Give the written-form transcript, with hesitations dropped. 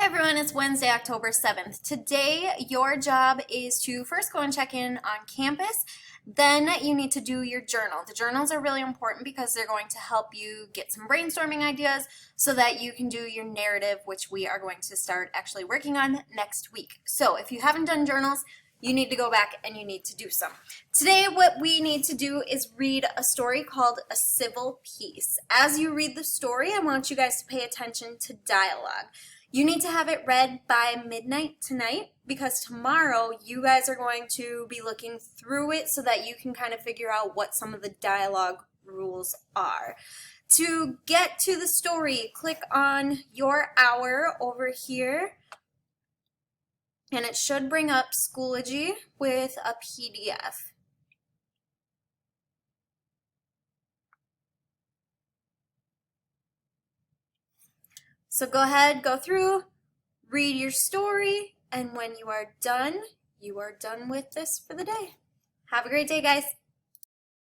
Hey everyone, it's Wednesday, October 7th. Today, your job is to first go and check in on campus. Then you need to do your journal. The journals are really important because they're going to help you get some brainstorming ideas so that you can do your narrative, which we are going to start actually working on next week. So if you haven't done journals, you need to go back and you need to do some. Today, what we need to do is read a story called A Civil Peace. As you read the story, I want you guys to pay attention to dialogue. You need to have it read by midnight tonight because tomorrow you guys are going to be looking through it so that you can kind of figure out what some of the dialogue rules are. To get to the story, click on your hour over here. And it should bring up Schoology with a PDF. So go ahead, go through, read your story, and when you are done with this for the day. Have a great day, guys.